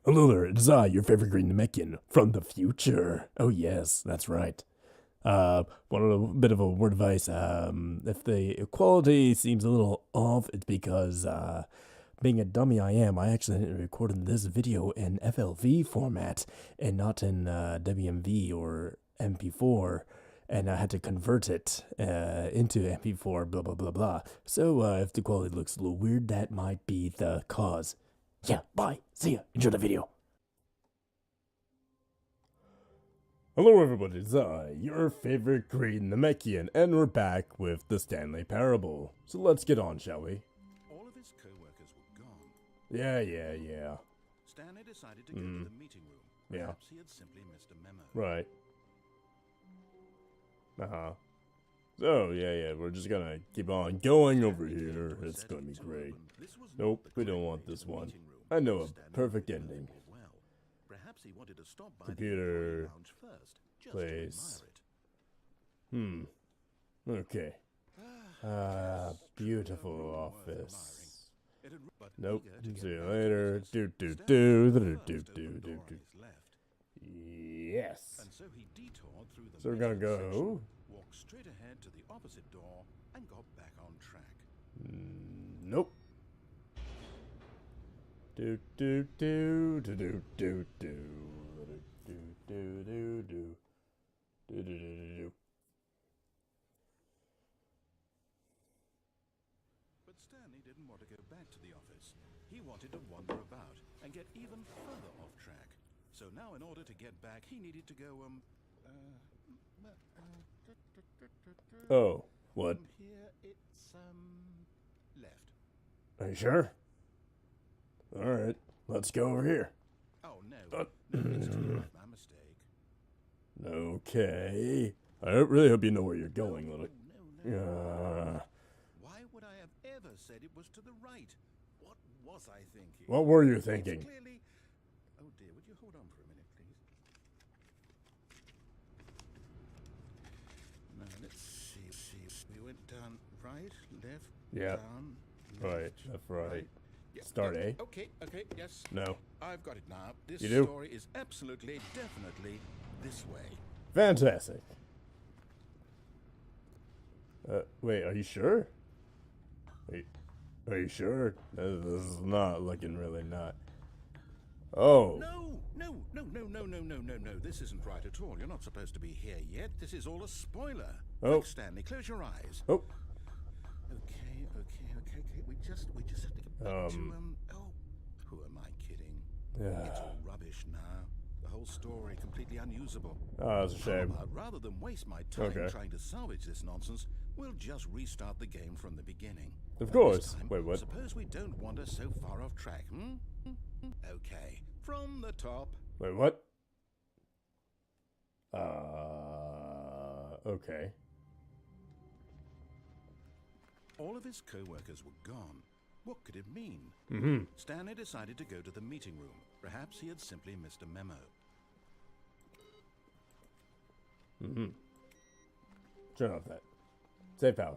Hello there, it is I, your favorite Green Namekian from the future. Oh yes, that's right. One a bit of a word of advice. If the quality seems a little off, it's because being a dummy I am, I actually recorded this video in FLV format and not in WMV or MP4, and I had to convert it into MP4. Blah blah blah blah. So if the quality looks a little weird, that might be the cause. Yeah, bye. See ya. Enjoy the video. Hello everybody, it's I, your favorite Green Namekian, and we're back with the Stanley Parable. So let's get on, shall we? All of his co-workers were gone. Yeah. Stanley decided to go to the meeting room. Yeah. Perhaps he had simply missed a memo. Right. So, yeah, we're just gonna keep on going over here. It's gonna be great. Nope, we don't want this one. I know a perfect ending. Perhaps he wanted to stop by Computer. the lounge first, just Place. to admire it. Okay. Beautiful office. Nope. See you later. Do. Yes. And so he detoured through the So we're gonna main go. section, walked straight ahead to the opposite door, and got back on track. Nope. Do. But Stanley didn't want to go back to the office. He wanted to wander about and get even further off track. So now in order to get back, he needed to go, Oh, what? From here, it's, left. Are you sure? Alright, let's go over here. Oh, no. No, it's to the right, my mistake. Okay. I really hope you know where you're going, little. No. Why would I have ever said it was to the right? What was I thinking? What were you It's thinking? clearly... Oh, dear, would you hold on for a minute, please? Now, let's see. We went down right, left, Yeah. down, Right, left, left, right. Yeah, Start yeah, A? Okay, yes. No. I've got it now. This You do? story is absolutely, definitely this way. Fantastic. Wait, are you sure? Are you sure? This is not looking really not. Oh. No. This isn't right at all. You're not supposed to be here yet. This is all a spoiler. Oh. Look, Stanley, close your eyes. Oh. Okay. We just have to get back to, who am I kidding? It's all rubbish now. The whole story completely unusable. Oh, that's a shame. How about, rather than waste my time Okay. trying to salvage this nonsense, we'll just restart the game from the beginning. Of And course. this time, Wait, what? Suppose we don't wander so far off track, Okay, from the top. Wait, what? Okay. All of his co-workers were gone. What could it mean? Stanley decided to go to the meeting room. Perhaps he had simply missed a memo. Turn off that. Save power.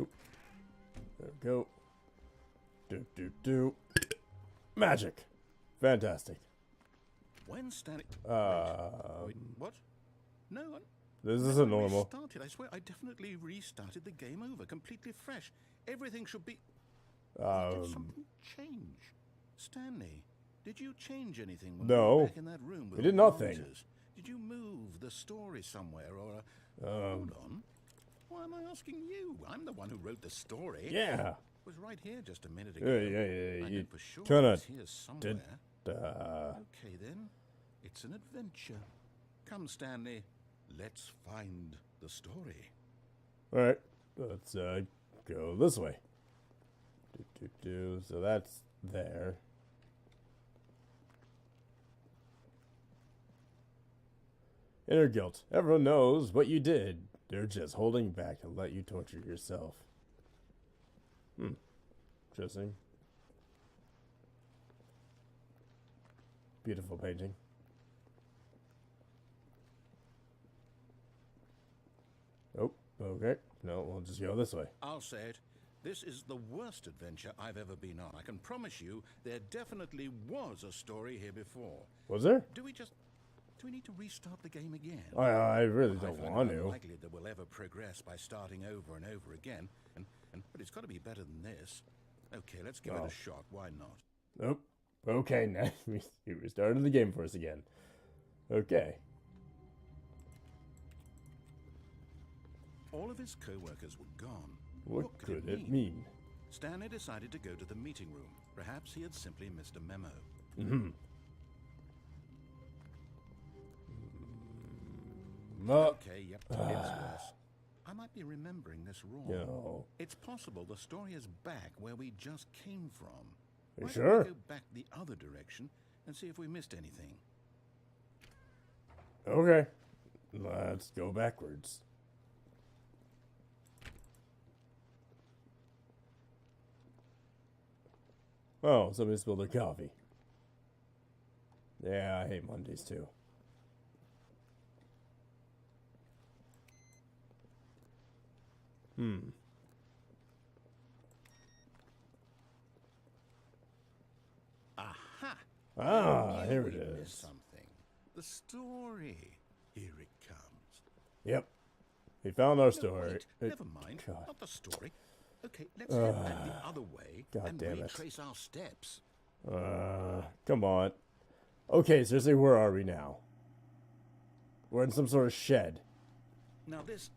Oop. There we go. Do. Magic. Fantastic. When Stanley... Wait, what? No, This isn't normal. Restarted. I swear, I definitely restarted the game over, completely fresh. Everything should be... Did something change? Stanley, did you change anything when No. we were back in that room with We did all the nothing. monitors? Did you move the story somewhere or... Hold on. Why am I asking you? I'm the one who wrote the story. Yeah. It was right here just a minute ago. Yeah. I You know for sure kinda it's here somewhere. did. Okay then, it's an adventure. Come, Stanley, let's find the story. Alright. Let's go this way. Do. So that's there. Inner guilt. Everyone knows what you did. They're just holding back to let you torture yourself. Interesting. Beautiful painting. Oh, okay. No, we'll just go this way. I'll say it. This is the worst adventure I've ever been on. I can promise you there definitely was a story here before. Was there? Do we need to restart the game again? I really don't want It's to. unlikely that we'll ever progress by starting over and over again. But it's got to be better than this. Okay, let's give it a shot. Why not? Nope. Okay, now you restarted the game for us again. Okay. All of his co-workers were gone. What could it mean? Stanley decided to go to the meeting room. Perhaps he had simply missed a memo. Okay, yep, it's worse. I might be remembering this wrong. No. It's possible the story is back where we just came from. You Why sure? don't we go back the other direction and see if we missed anything? Okay. Let's go backwards. Oh, somebody spilled their coffee. Yeah, I hate Mondays too. Aha! Ah, I knew here it we is. missed something. The story. Here it comes. Yep. We found our No, story. wait, never mind. God. Not the story. Okay, let's head back the other way God and damn it. retrace our steps. Come on. Okay, seriously, where are we now? We're in some sort of shed. Now this...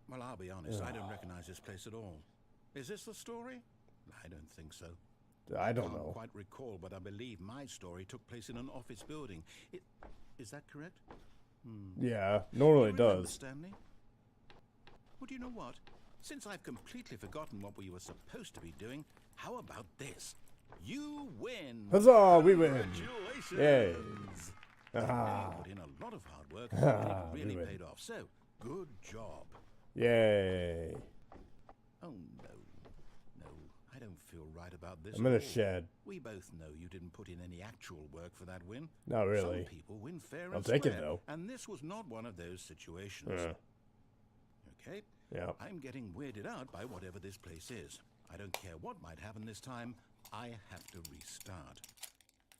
Well, I'll be honest, I don't recognize this place at all. Is this the story? I don't think so. I don't Can't know. quite recall, but I believe my story took place in an office building. Is that correct? Yeah, normally it Do you remember, does. Stanley? Well, do you know what? Since I've completely forgotten what we were supposed to be doing, how about this? You win! Huzzah, we win! Congratulations! Yay. You Ah, put in a lot of hard work, and it really win. paid off. So, good job. yay. Oh, no, I don't feel right about this. I'm in a at all. shed. We both know you didn't put in any actual work for that win. Not really. Some people win fair I'll and take it, square, though. and this was not one of those situations. Okay? Yeah. I'm getting weirded out by whatever this place is. I don't care what might happen this time. I have to restart.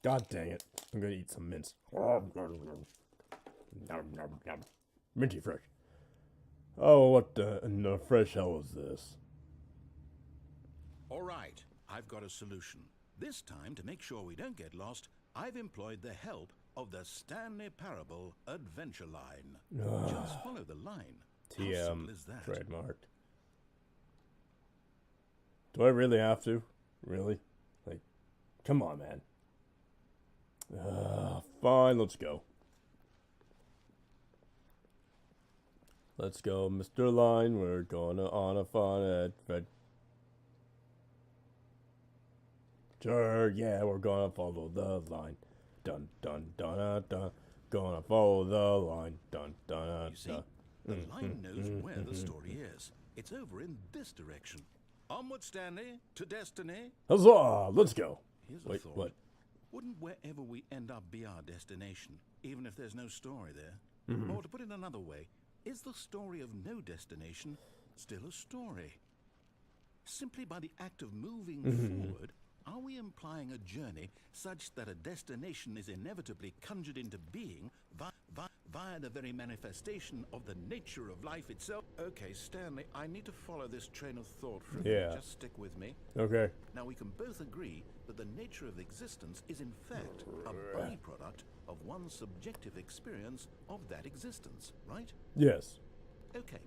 God dang it. I'm gonna eat some mince. Minty fresh. Oh, what in the fresh hell is this? All right, I've got a solution. This time, to make sure we don't get lost, I've employed the help of the Stanley Parable Adventure Line. Just follow the line. How TM simple is that? trademarked. Do I really have to? Really? Like, come on, man. Fine, let's go. Let's go, Mr. Line. We're gonna on a fun adventure. Sure, yeah, we're gonna follow the line. Dun dun dun dun dun. Gonna follow the line. Dun dun dun. You see, the line knows where the story is. It's over in this direction. Onward, Stanley, to destiny. Huzzah! Let's go. Here's a Wait, thought. what? Wouldn't wherever we end up be our destination, even if there's no story there? Or to put it another way, is the story of no destination still a story? Simply by the act of moving forward, are we implying a journey such that a destination is inevitably conjured into being via the very manifestation of the nature of life itself? Okay, Stanley, I need to follow this train of thought for a minute. Yeah. Just stick with me. Okay. Now, we can both agree that the nature of existence is in fact a byproduct of one's subjective experience of that existence, right? Yes. Okay.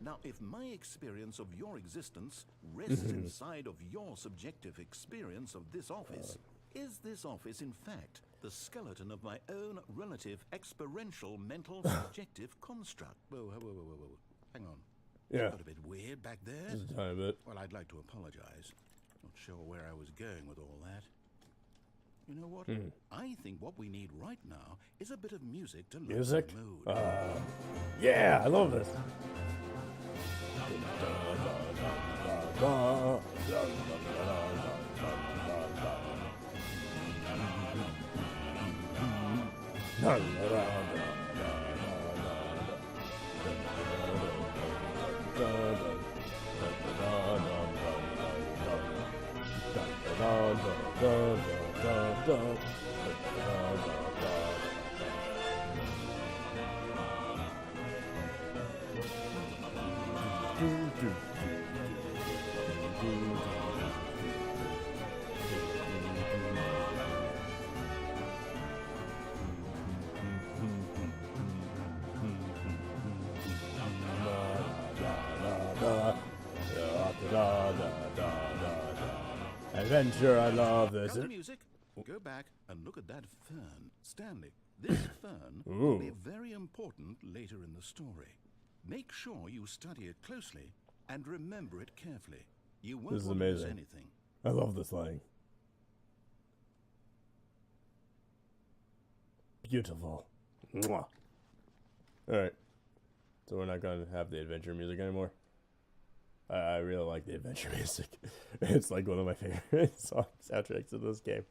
Now, if my experience of your existence rests inside of your subjective experience of this office, is this office in fact the skeleton of my own relative experiential mental subjective construct? Whoa. Hang on. Yeah. Got a bit weird back there. Just a tiny bit. Well, I'd like to apologize. Not sure where I was going with all that. You know what? I think what we need right now is a bit of music to lighten Music? the mood. Yeah, I love this. Adventure, I love this. Cut the music. Go back and look at that fern. Stanley, this fern will be very important later in the story. Make sure you study it closely and remember it carefully. You won't This is want to miss amazing. anything. I love this line. Beautiful. Mwah. Alright. So we're not going to have the adventure music anymore. I really like the adventure music. It's like one of my favorite soundtracks of this game.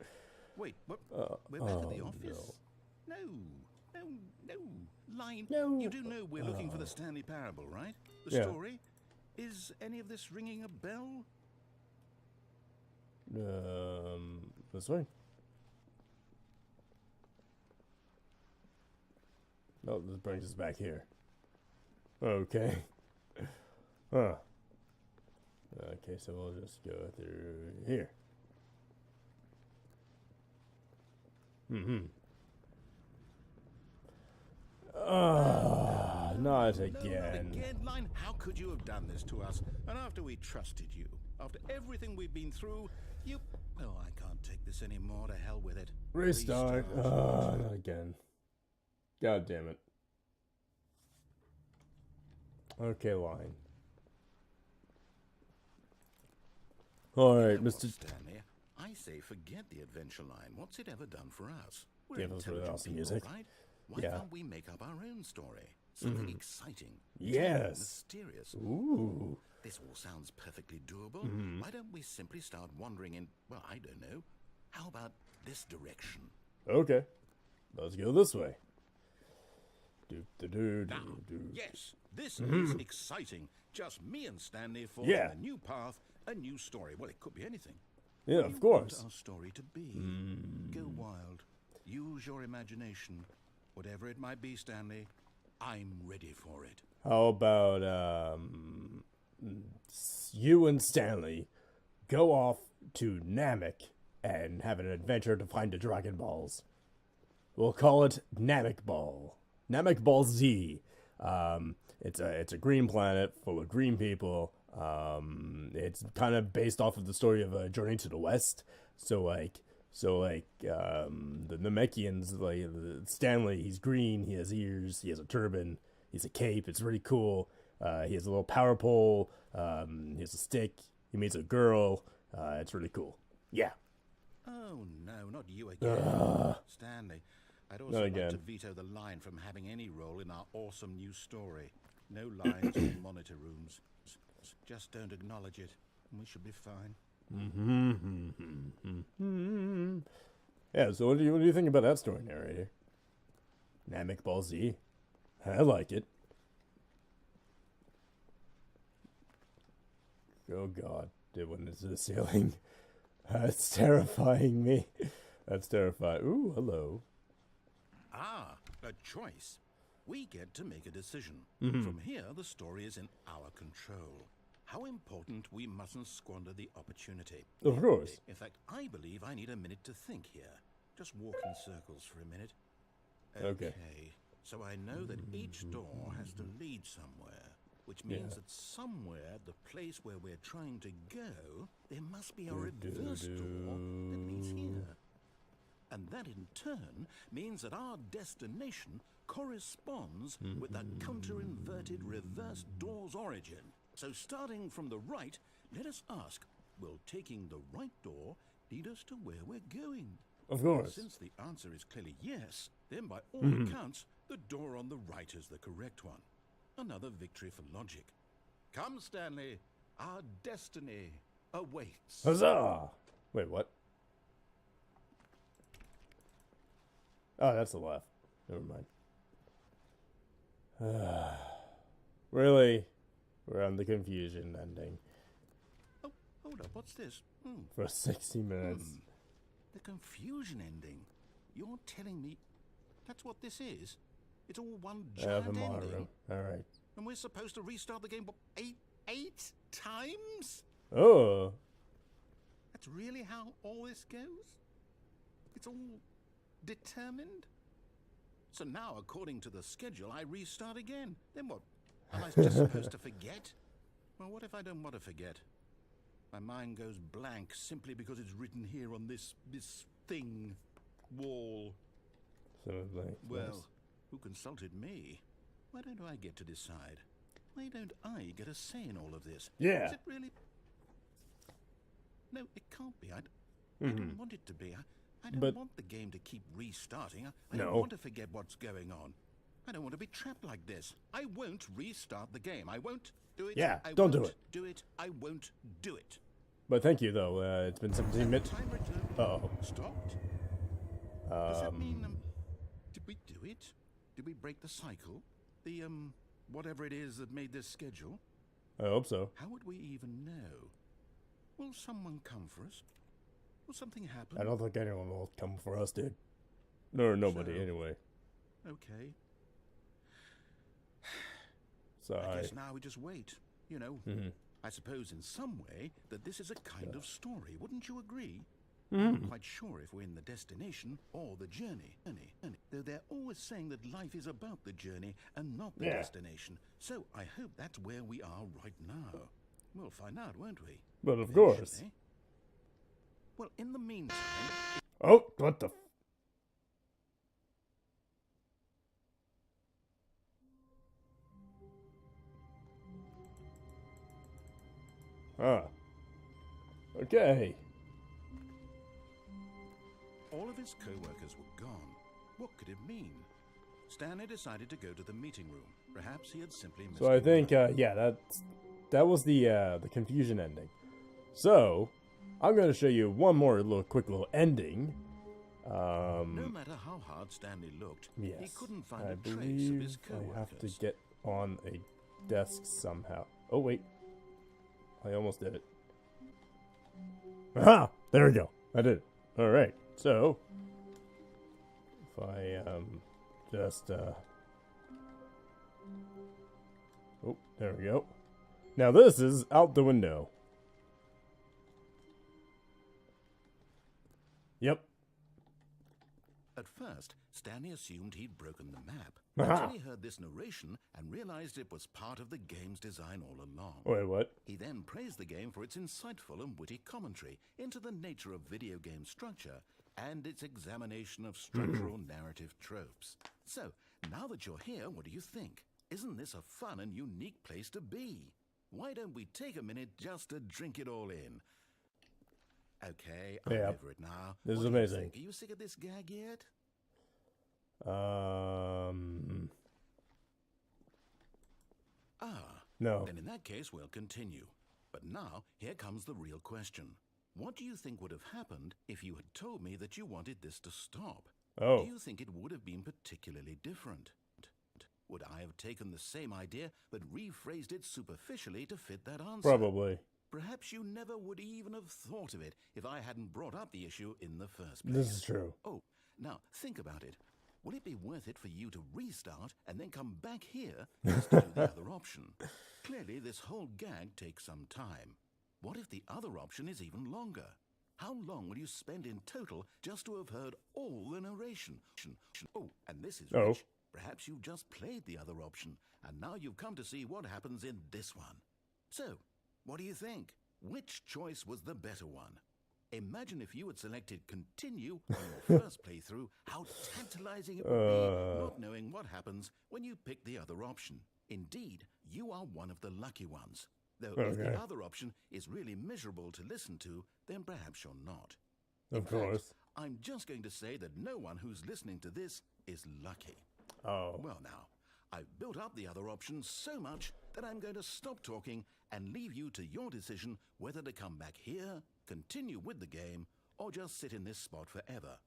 Wait, what? We're back at the office? No. Line. No. You do know we're looking for the Stanley Parable, right? The story? Is any of this ringing a bell? This way? No, this brings us back here. Okay. Huh. Okay, so we'll just go through here. Not No, not again. again, Line. How could you have done this to us? And after we trusted you, after everything we've been through, you... Oh, I can't take this anymore. To hell with it. Restart. Not again. God damn it. Okay, line. Alright, You know Mr. what, Stanley, I say forget the adventure line. What's it ever done for us? We're Yeah, those really intelligent awesome people, music. right? Why Yeah. can't we make up our own story? Something exciting. Yes. Mysterious. Ooh. This all sounds perfectly doable. Why don't we simply start wandering in, well, I don't know. How about this direction? Okay. Let's go this way. Now, yes, this is exciting. Just me and Stanley for Yeah. a new path, a new story. Well, it could be anything. Yeah, What of do you course. want our story to be? Go wild. Use your imagination. Whatever it might be, Stanley, I'm ready for it. How about, you and Stanley go off to Namek and have an adventure to find the Dragon Balls. We'll call it Namek Ball. Namek Ball Z. It's a green planet full of green people. It's kind of based off of the story of Journey to the West. The Namekians, like Stanley, he's green, he has ears, he has a turban, he's a cape. It's really cool. He has a little power pole. He has a stick. He meets a girl. It's really cool. Yeah. Oh, no, not you again. Stanley, I'd also Not like again. to veto the line from having any role in our awesome new story. No lines or monitor rooms. Just don't acknowledge it, and we should be fine. Yeah, so what do you think about that story, narrator? Namek Ball Z. I like it. Oh god, it went into the ceiling. That's terrifying me. That's terrifying. Ooh, hello. Ah, a choice. We get to make a decision. From here, the story is in our control. How important we mustn't squander the opportunity. Of course. In fact, I believe I need a minute to think here. Just walk in circles for a minute. Okay. So I know that each door has to lead somewhere, which means that somewhere, the place where we're trying to go, there must be a reverse door that leads here. And that in turn means that our destination corresponds with the counter-inverted reverse door's origin. So starting from the right, let us ask, will taking the right door lead us to where we're going? Of course. Since the answer is clearly yes, then by all accounts, the door on the right is the correct one. Another victory for logic. Come, Stanley, our destiny awaits. Huzzah! Wait, what? Oh, that's the left. Never mind. Really? We're on the confusion ending. Oh, hold up, what's this? For 60 minutes. The confusion ending. You're telling me that's what this is? It's all one giant the ending? room. Alright. And we're supposed to restart the game eight times? Oh. That's really how all this goes? It's all determined? So now, according to the schedule, I restart again. Then what? Am I just supposed to forget? Well, what if I don't want to forget? My mind goes blank simply because it's written here on this thing, wall. So like, Well, who consulted me? Why don't I get to decide? Why don't I get a say in all of this? Yeah. Is it really? No, it can't be. I don't want it to be. I don't want the game to keep restarting. I don't want to forget what's going on. I don't want to be trapped like this. I won't restart the game. I won't do it. Yeah, I don't do won't it. Do it. I won't do it. But thank you, though. It's been 17 minutes. Timer Uh-oh. stopped. Does that mean did we do it? Did we break the cycle? The whatever it is that made this schedule? I hope so. How would we even know? Will someone come for us? Will something happen? I don't think anyone will come for us, dude. Or nobody, So- anyway. Okay. So I guess now we just wait. You know, I suppose in some way that this is a kind of story. Wouldn't you agree? I'm not quite sure if we're in the destination or the journey. Though they're always saying that life is about the journey and not the destination. So I hope that's where we are right now. We'll find out, won't we? But of course. Eventually. Well, in the meantime... Oh, what the... Ah. Okay. All of his co-workers were gone. What could it mean? Stanley decided to go to the meeting room. Perhaps he had simply missed So I it. think, yeah, that was the confusion ending. So, I'm going to show you one more quick little ending. No matter how hard Stanley looked, he Yes, couldn't find I a trace of believe his I have to co-workers. get on a desk somehow. Oh, wait. I almost did it. Aha! There we go. I did it. Alright, so... If I, just, Oh, there we go. Now this is out the window. Yep. At first, Stanley assumed he'd broken the map, Aha. until he heard this narration and realized it was part of the game's design all along. Wait, what? He then praised the game for its insightful and witty commentary into the nature of video game structure and its examination of structural narrative tropes. So, now that you're here, what do you think? Isn't this a fun and unique place to be? Why don't we take a minute just to drink it all in? Okay, I'm Yeah. over it now. This is What do you amazing. think? Are you sick of this gag yet? No. Then in that case, we'll continue. But now, here comes the real question. What do you think would have happened if you had told me that you wanted this to stop? Oh. Do you think it would have been particularly different? Would I have taken the same idea but rephrased it superficially to fit that answer? Probably. Perhaps you never would even have thought of it if I hadn't brought up the issue in the first place. This is true. Oh, now think about it. Will it be worth it for you to restart and then come back here just to do the other option? Clearly, this whole gag takes some time. What if the other option is even longer? How long will you spend in total just to have heard all the narration? Oh, and this is Oh. rich. Perhaps you've just played the other option, and now you've come to see what happens in this one. So, what do you think? Which choice was the better one? Imagine if you had selected continue on your first playthrough, how tantalizing it would be not knowing what happens when you pick the other option. Indeed, you are one of the lucky ones. Though if Okay. the other option is really miserable to listen to, then perhaps you're not. Of course. I'm just going to say that no one who's listening to this is lucky. Oh. Well now, I've built up the other option so much that I'm going to stop talking and leave you to your decision whether to come back here, continue with the game, or just sit in this spot forever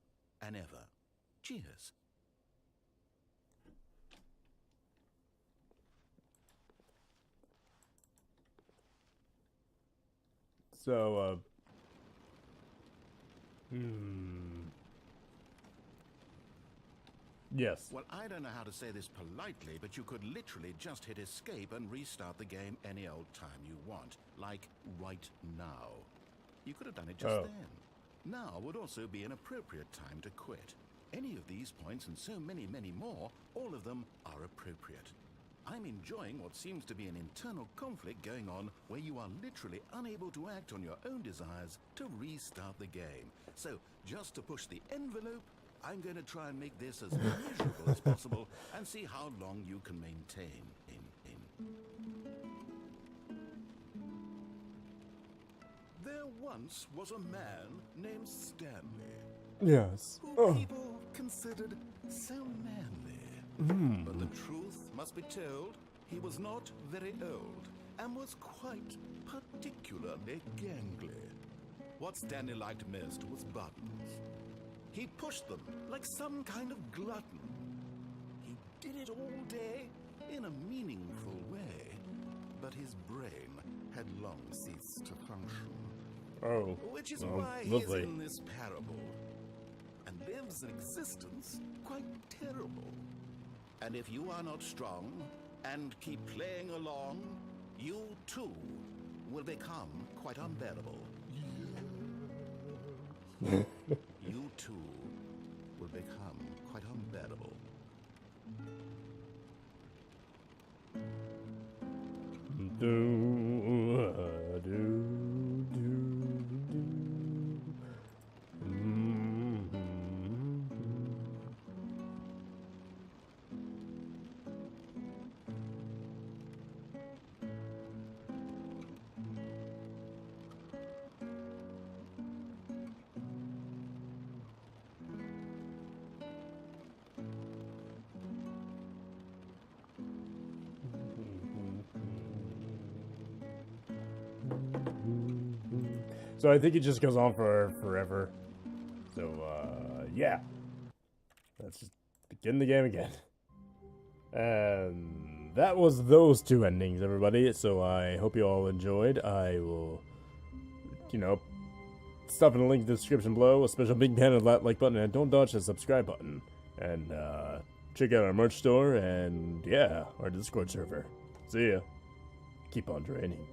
and ever. Cheers. So, Yes. Well, I don't know how to say this politely, but you could literally just hit escape and restart the game any old time you want. Like right now. You could have done it just then. Now would also be an appropriate time to quit. Any of these points and so many, many more, all of them are appropriate. I'm enjoying what seems to be an internal conflict going on where you are literally unable to act on your own desires to restart the game. So, just to push the envelope, I'm going to try and make this as miserable as possible and see how long you can maintain. There once was a man named Stanley. Yes. Who people considered so manly. But the truth must be told, he was not very old and was quite particularly gangly. What Stanley liked most was buttons. He pushed them like some kind of glutton. He did it all day in a meaningful way, but his brain had long ceased to function. Oh. Which is why he is in this parable and lives an existence quite terrible. And if you are not strong and keep playing along, you too will become quite unbearable. You too will become quite unbearable. So I think it just goes on for forever. So, yeah. Let's just begin the game again. And that was those two endings, everybody. So I hope you all enjoyed. I will, stuff in the link in the description below. A special big fan of that like button, and don't dodge the subscribe button. And, check out our merch store, and, yeah, our Discord server. See ya. Keep on draining.